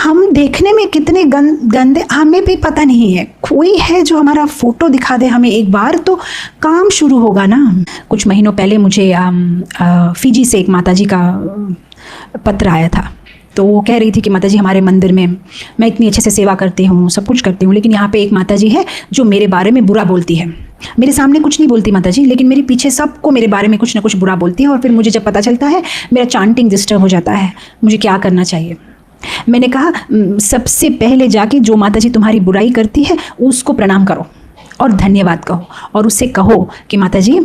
हम देखने में कितने गंदे हमें भी पता नहीं है। कोई है जो हमारा फोटो दिखा दे हमें एक बार तो काम शुरू होगा ना। कुछ महीनों पहले मुझे फिजी से एक माताजी का पत्र आया था। तो वो कह रही थी कि माताजी हमारे मंदिर में मैं इतनी अच्छे से सेवा करती हूँ, सब कुछ करती हूँ, लेकिन यहाँ पे एक माताजी है जो मेरे बारे में बुरा बोलती है। मेरे सामने कुछ नहीं बोलती माताजी, लेकिन मेरे पीछे सबको मेरे बारे में कुछ ना कुछ बुरा बोलती है। और फिर मुझे जब पता चलता है मेरा चांटिंग डिस्टर्ब हो जाता है। मुझे क्या करना चाहिए? मैंने कहा सबसे पहले जाके जो माताजी तुम्हारी बुराई करती है उसको प्रणाम करो और धन्यवाद कहो, और उससे कहो कि माताजी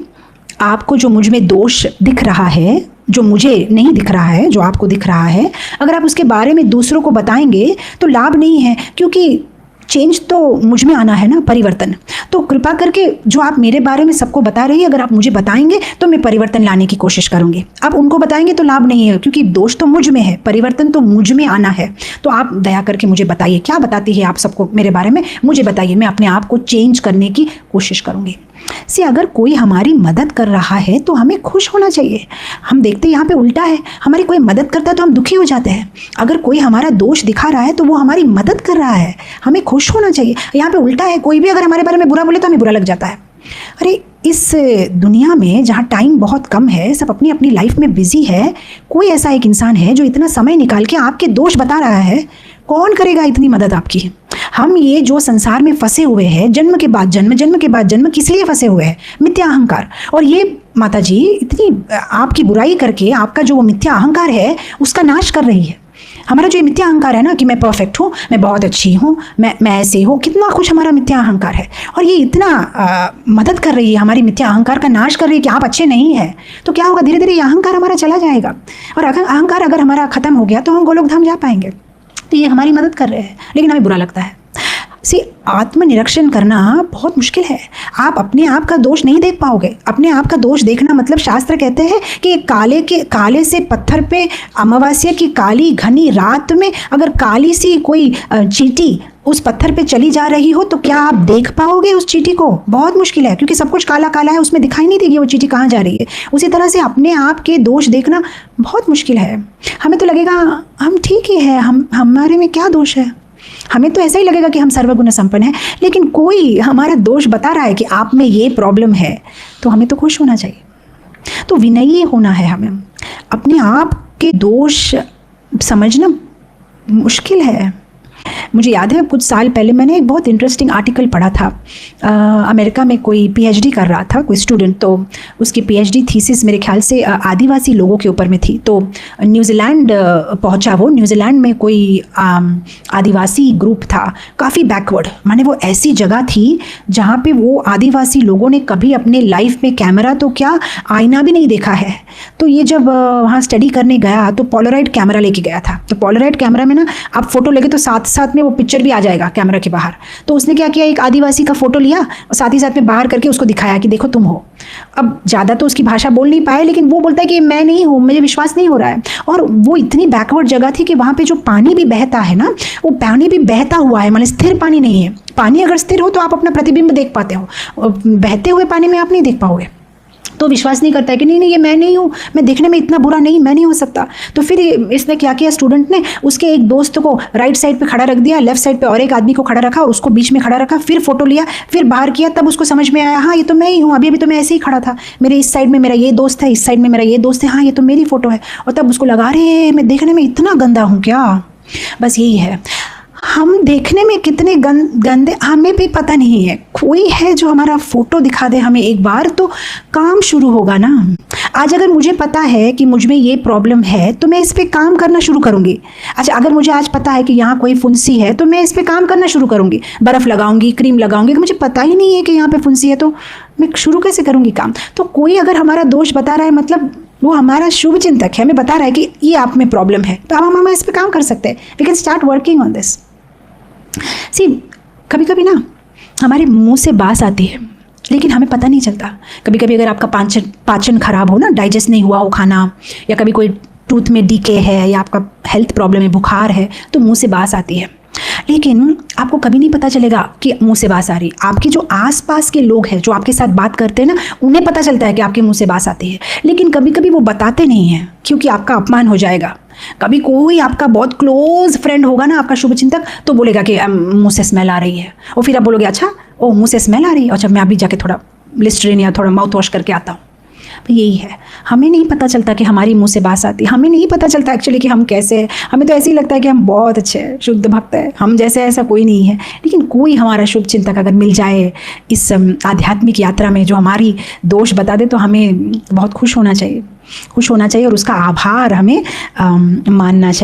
आपको जो मुझ में दोष दिख रहा है, जो मुझे नहीं दिख रहा है, जो आपको दिख रहा है, अगर आप उसके बारे में दूसरों को बताएंगे तो लाभ नहीं है, क्योंकि चेंज तो मुझ में आना है ना, परिवर्तन। तो कृपा करके जो आप मेरे बारे में सबको बता रही है, अगर आप मुझे बताएंगे तो मैं परिवर्तन लाने की कोशिश करूंगी। आप उनको बताएंगे तो लाभ नहीं है, क्योंकि दोष तो मुझ में है, परिवर्तन तो मुझ में आना है। तो आप दया करके मुझे बताइए, क्या बताती है आप सबको मेरे बारे में, मुझे बताइए, मैं अपने आप को चेंज करने की कोशिश करूंगी। अगर कोई हमारी मदद कर रहा है तो हमें खुश होना चाहिए। हम देखते हैं यहाँ पे उल्टा है, हमारी कोई मदद करता है तो हम दुखी हो जाते हैं। अगर कोई हमारा दोष दिखा रहा है तो वो हमारी मदद कर रहा है, हमें खुश होना चाहिए। यहाँ पे उल्टा है, कोई भी अगर हमारे बारे में बुरा बोले तो हमें बुरा लग जाता है। अरे इस दुनिया में जहाँ टाइम बहुत कम है, सब अपनी अपनी लाइफ में बिजी है, कोई ऐसा एक इंसान है जो इतना समय निकाल के आपके दोष बता रहा है। कौन करेगा इतनी मदद आपकी? हम ये जो संसार में फंसे हुए हैं, जन्म के बाद जन्म, जन्म के बाद जन्म, किस लिए फंसे हुए हैं? मिथ्या अहंकार। और ये माताजी इतनी आपकी बुराई करके आपका जो मिथ्या अहंकार है उसका नाश कर रही है। हमारा जो मिथ्या अहंकार है ना कि मैं परफेक्ट हूँ, मैं बहुत अच्छी हूँ, मैं ऐसे हूँ, कितना कुछ हमारा मिथ्या अहंकार है, और ये इतना मदद कर रही है, हमारी मिथ्या अहंकार का नाश कर रही है कि आप अच्छे नहीं हैं। तो क्या होगा? धीरे धीरे ये अहंकार हमारा चला जाएगा, और अगर अहंकार अगर हमारा खत्म हो गया तो हम गोलोक धाम जा पाएंगे। तो ये हमारी मदद कर रहे हैं, लेकिन हमें बुरा लगता है। आत्मनिरीक्षण करना बहुत मुश्किल है। आप अपने आप का दोष नहीं देख पाओगे। अपने आप का दोष देखना मतलब, शास्त्र कहते हैं कि काले से पत्थर पे अमावस्या की काली घनी रात में अगर काली सी कोई चींटी उस पत्थर पे चली जा रही हो तो क्या आप देख पाओगे उस चींटी को? बहुत मुश्किल है, क्योंकि सब कुछ काला काला है, उसमें दिखाई नहीं देगी वो चींटी कहाँ जा रही है। उसी तरह से अपने आप के दोष देखना बहुत मुश्किल है। हमें तो लगेगा हम ठीक ही है, हमारे में क्या दोष है, हमें तो ऐसा ही लगेगा कि हम सर्वगुण संपन्न हैं। लेकिन कोई हमारा दोष बता रहा है कि आप में ये प्रॉब्लम है, तो हमें तो खुश होना चाहिए। तो विनयी होना है हमें। अपने आप के दोष समझना मुश्किल है। मुझे याद है कुछ साल पहले मैंने एक बहुत इंटरेस्टिंग आर्टिकल पढ़ा था। अमेरिका में कोई पीएचडी कर रहा था कोई स्टूडेंट, तो उसकी पीएचडी थीसिस मेरे ख्याल से आदिवासी लोगों के ऊपर में थी। तो न्यूजीलैंड पहुंचा वो। न्यूजीलैंड में कोई आदिवासी ग्रुप था, काफ़ी बैकवर्ड, माने वो ऐसी जगह थी जहाँ पे वो आदिवासी लोगों ने कभी अपने लाइफ में कैमरा तो क्या आईना भी नहीं देखा है। तो ये जब वहाँ स्टडी करने गया तो पोलराइड कैमरा लेके गया था। तो पोलराइड कैमरा में ना आप फोटो लेके तो साथ साथ में वो पिक्चर भी आ जाएगा कैमरा के बाहर। तो उसने क्या किया, एक आदिवासी का फोटो लिया और साथ ही साथ में बाहर करके उसको दिखाया कि देखो तुम हो। अब ज़्यादा तो उसकी भाषा बोल नहीं पाए, लेकिन वो बोलता है कि मैं नहीं हूँ, मुझे विश्वास नहीं हो रहा है। और वो इतनी बैकवर्ड जगह थी कि वहाँ पे जो पानी भी बहता है ना, वो पानी भी बहता हुआ है, मतलब स्थिर पानी नहीं है। पानी अगर स्थिर हो तो आप अपना प्रतिबिंब देख पाते हो, बहते हुए पानी में आप नहीं देख पाओगे। तो विश्वास नहीं करता है कि नहीं ये मैं नहीं हूँ, मैं देखने में इतना बुरा नहीं, मैं नहीं हो सकता। तो फिर इसने क्या किया, स्टूडेंट ने उसके एक दोस्त को राइट साइड पे खड़ा रख दिया, लेफ्ट साइड पे और एक आदमी को खड़ा रखा, उसको बीच में खड़ा रखा, फिर फोटो लिया, फिर बाहर किया। तब उसको समझ में आया, हाँ ये तो मैं ही हूँ, अभी तो मैं ऐसे ही खड़ा था, मेरे इस साइड में मेरा ये दोस्त है, इस साइड में मेरा ये दोस्त है, हाँ ये तो मेरी फोटो है। और तब उसको लगा रहे मैं देखने में इतना गंदा हूँ क्या? बस यही है, हम देखने में कितने गंदे हमें भी पता नहीं है। कोई है जो हमारा फोटो दिखा दे हमें एक बार तो काम शुरू होगा ना। आज अगर मुझे पता है कि मुझ में ये प्रॉब्लम है तो मैं इस पे काम करना शुरू करूँगी। अच्छा, अगर मुझे आज पता है कि यहाँ कोई फुंसी है तो मैं इस पे काम करना शुरू करूँगी, बर्फ़ लगाऊंगी, क्रीम लगाऊंगी। मुझे पता ही नहीं है कि यहाँ पे फुंसी है तो मैं शुरू कैसे करूँगी काम? तो कोई अगर हमारा दोष बता रहा है, मतलब वो हमारा शुभ चिंतक है, हमें बता रहा है कि ये आप में प्रॉब्लम है, तो हम इस पर काम कर सकते हैं। We can start working on this. कभी कभी ना हमारे मुंह से बास आती है, लेकिन हमें पता नहीं चलता। कभी कभी अगर आपका पाचन खराब हो ना, डाइजेस्ट नहीं हुआ हो खाना, या कभी कोई टूथ में डीके है, या आपका हेल्थ प्रॉब्लम है, बुखार है, तो मुंह से बास आती है। लेकिन आपको कभी नहीं पता चलेगा कि मुंह से बास आ रही। आपके जो आसपास के लोग हैं जो आपके साथ बात करते हैं ना, उन्हें पता चलता है कि आपके मुंह से बास आती है, लेकिन कभी कभी वो बताते नहीं हैं क्योंकि आपका अपमान हो जाएगा। कभी कोई आपका बहुत क्लोज फ्रेंड होगा ना, आपका शुभ चिंतक, तो बोलेगा कि मुँह से स्मेल आ रही है, और फिर आप बोलोगे अच्छा ओ मुँह से स्मेल आ रही है, अच्छा मैं अभी जाके थोड़ा लिस्टरीन या थोड़ा माउथ वॉश करके आता हूँ। तो यही है, हमें नहीं पता चलता कि हमारी मुंह से बात आती है, हमें नहीं पता चलता एक्चुअली कि हम कैसे हैं। हमें तो ऐसे ही लगता है कि हम बहुत अच्छे हैं, शुद्ध भक्त है, हम जैसे ऐसा कोई नहीं है। लेकिन कोई हमारा शुभ चिंतक अगर मिल जाए इस आध्यात्मिक यात्रा में जो हमारी दोष बता दे, तो हमें बहुत खुश होना चाहिए और उसका आभार हमें मानना चाहिए।